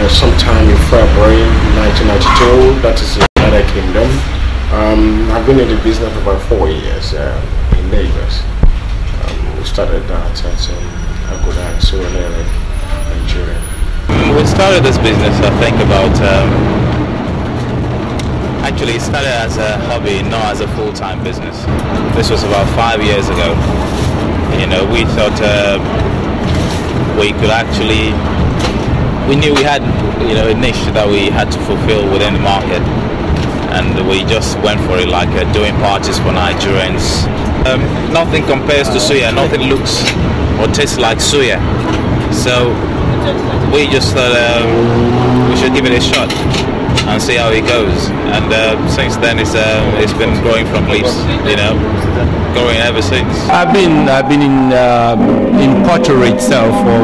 sometime in February 1992. That is the United Kingdom. I've been in the business for about 4 years in Lagos. We started that at Agoda and Surulere, Nigeria. We started this business, I think, about actually it started as a hobby, not as a full-time business. This was about 5 years ago. You know, we thought we could actually, we knew we had, you know, a niche that we had to fulfill within the market, and we just went for it, like doing parties for Nigerians. Nothing compares to suya, nothing looks or tastes like suya. So we just thought we should give it a shot and see how it goes. And since then, it's been growing from leaves, you know, growing ever since. I've been in pottery itself for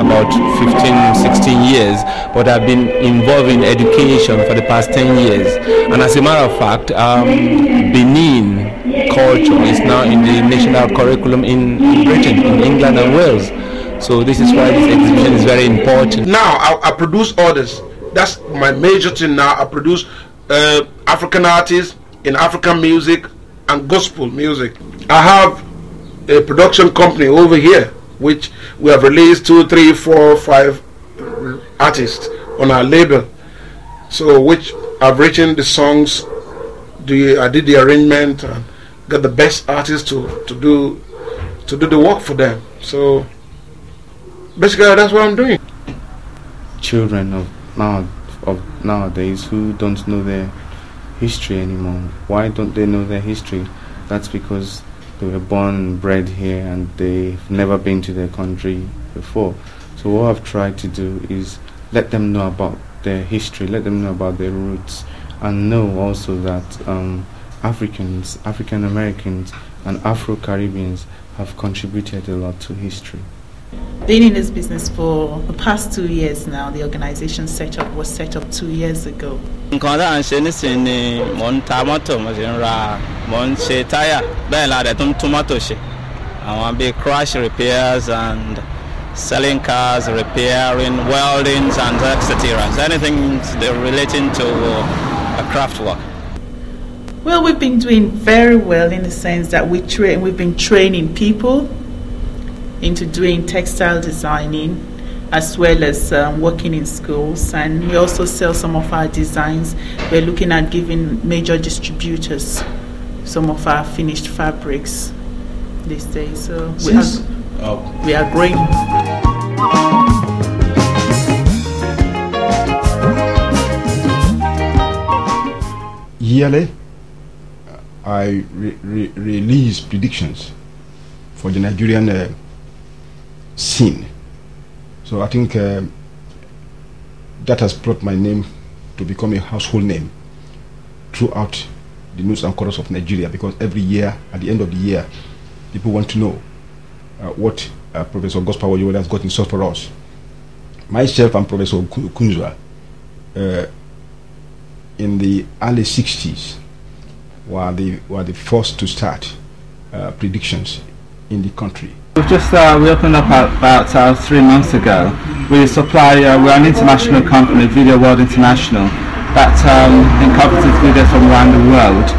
about 15-16 years, but I've been involved in education for the past 10 years. And as a matter of fact, Benin culture is now in the national curriculum in Britain, in England and Wales. So this is why this exhibition is very important. Now I produce orders. That's my major thing now. I produce African artists in African music and gospel music. I have a production company over here, which we have released 2, 3, 4, 5 artists on our label. So which I've written the songs, I did the arrangement, and got the best artists to do the work for them. So basically that's what I'm doing. Children of nowadays who don't know their history anymore. Why don't they know their history? That's because they were born and bred here and they've never been to their country before. So what I've tried to do is let them know about their history, let them know about their roots, and know also that Africans, African Americans and Afro-Caribbeans have contributed a lot to history. Been in this business for the past 2 years now. The organization was set up 2 years ago. Crash repairs and selling cars, repairing, weldings and etc. Anything relating to craft work. Well, we've been doing very well in the sense that we've been training people into doing textile designing as well as working in schools, and we also sell some of our designs. We're looking at giving major distributors some of our finished fabrics these days. So we are growing. Yearly, I release predictions for the Nigerian scene. So I think that has brought my name to become a household name throughout the news and chorus of Nigeria, because every year, at the end of the year, people want to know what Professor Gospel Awoyewole has got in store for us. Myself and Professor Kunzwa, in the early 60s, were the first to start predictions in the country. We opened up about 3 months ago. We supply, we're an international company, Video World International, that incorporates videos from around the world.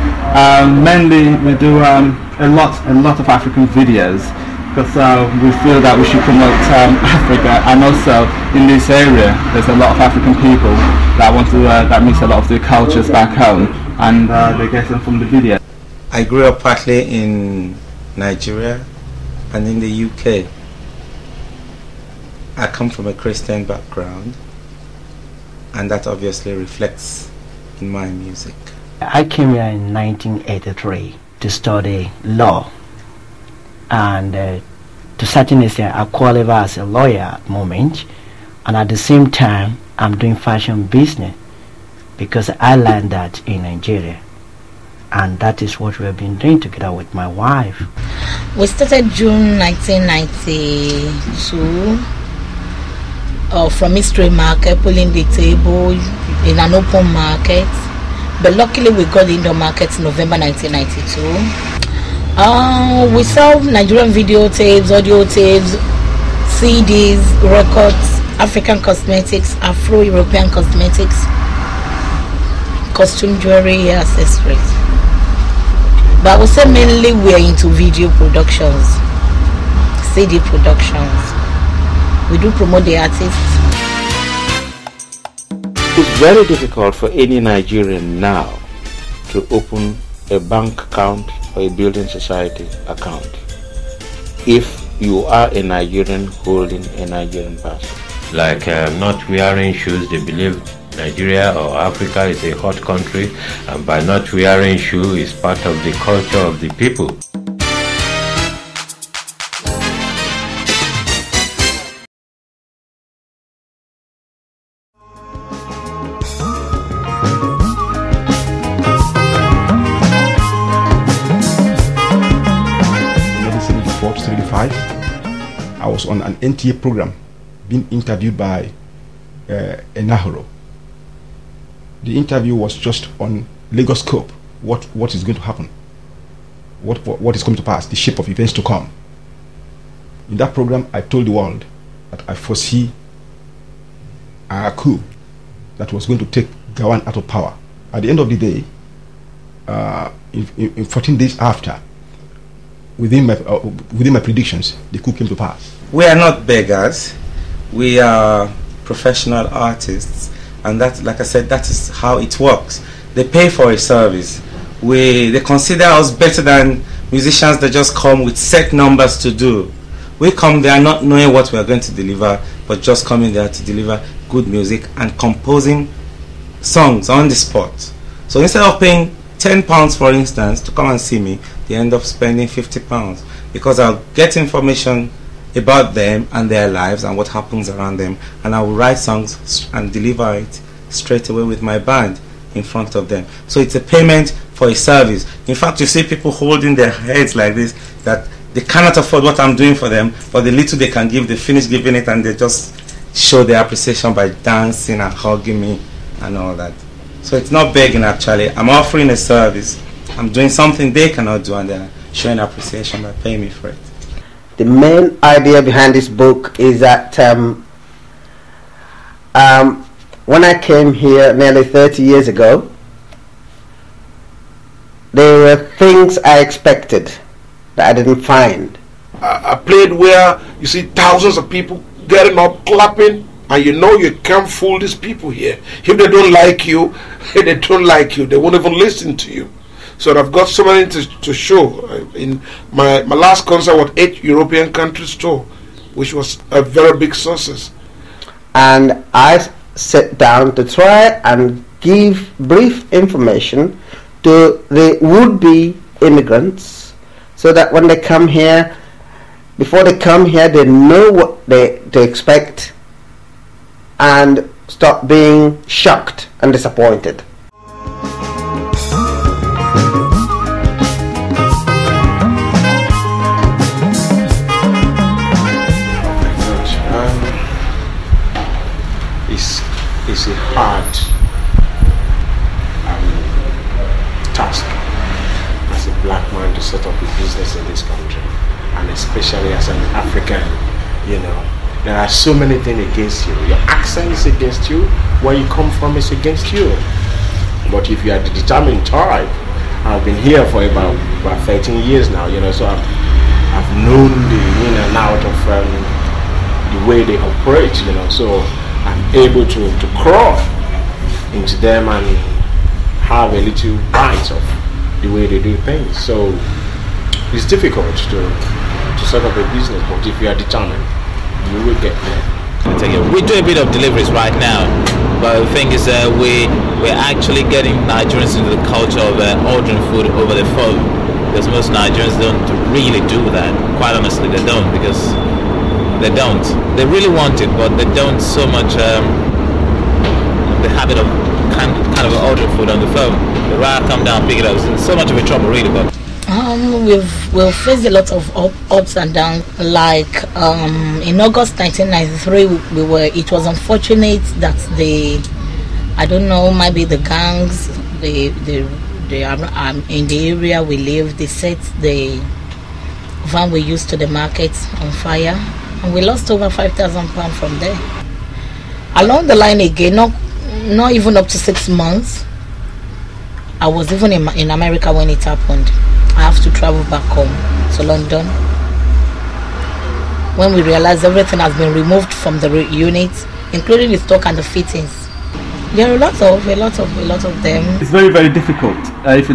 Mainly we do a lot of African videos, because we feel that we should promote Africa, and also in this area there's a lot of African people that want to that mix a lot of their cultures back home, and they get them from the video. I grew up partly in Nigeria and in the UK. I come from a Christian background, and that obviously reflects in my music. I came here in 1983 to study law, and to certain extent I qualify as a lawyer at the moment, and at the same time I'm doing fashion business because I learned that in Nigeria, and that is what we have been doing together with my wife. We started June 1992 from Mystery Market, pulling the table in an open market, but luckily we got in the market in November 1992. We sell Nigerian video tapes, audio tapes, CDs, records, African cosmetics, Afro-European cosmetics, costume jewelry, hair accessories. But I would say mainly we are into video productions, CD productions. We do promote the artists. It's very difficult for any Nigerian now to open a bank account or a building society account if you are a Nigerian holding a Nigerian passport. Like not wearing shoes, they believe Nigeria or Africa is a hot country, and by not wearing shoes is part of the culture of the people. I was on an NTA program being interviewed by Enahoro. The interview was just on Lagos scope, what is going to happen, what is going to pass, the shape of events to come. In that program, I told the world that I foresee a coup that was going to take Gawan out of power. At the end of the day, in 14 days after, within my predictions, the coup came to pass. We are not beggars. We are professional artists, and that, like I said, that is how it works. They pay for a service. They consider us better than musicians that just come with set numbers to do. We come there not knowing what we are going to deliver, but just coming there to deliver good music and composing songs on the spot. So instead of paying £10, for instance, to come and see me, they end up spending £50 because I'll get information about them and their lives and what happens around them, and I will write songs and deliver it straight away with my band in front of them. So it's a payment for a service. In fact, you see people holding their heads like this, that they cannot afford what I'm doing for them, but the little they can give, they finish giving it, and they just show their appreciation by dancing and hugging me and all that. So it's not begging, actually. I'm offering a service. I'm doing something they cannot do, and they're showing appreciation by paying me for it. The main idea behind this book is that when I came here nearly 30 years ago, there were things I expected that I didn't find. I played where you see thousands of people getting up, clapping, and you know you can't fool these people here. If they don't like you, they don't like you. They won't even listen to you. So I've got so many to show. In my last concert was 8 European countries tour, which was a very big success. And I sat down to try and give brief information to the would-be immigrants, so that when they come here, before they come here, they know what they expect and stop being shocked and disappointed. It's a hard task as a black man to set up a business in this country, and especially as an African. You know, there are so many things against you. Your accent is against you, where you come from is against you. But if you are the determined type, I've been here for about 13 years now, you know, so I've known the in and out of the way they operate, you know, so I'm able to crawl into them and have a little bite of the way they do things. So it's difficult to set up a business, but if you are determined, you will get there. We do a bit of deliveries right now, but the thing is we're actually getting Nigerians into the culture of ordering food over the phone, because most Nigerians don't really do that. Quite honestly, they don't, because they don't. They really want it, but they don't so much the habit of kind of ordering food on the phone. They rather come down, pick it up. It's so much of a trouble, really. But we've faced a lot of ups and downs. Like in August 1993, it was unfortunate that I don't know, maybe the gangs, they in the area we live, they set the van we used to the market on fire, and we lost over £5,000 from there. Along the line again, not even up to 6 months. I was even in America when it happened. I have to travel back home to London. When we realized everything has been removed from the unit, including the stock and the fittings. There are a lot of them. It's very, very difficult if you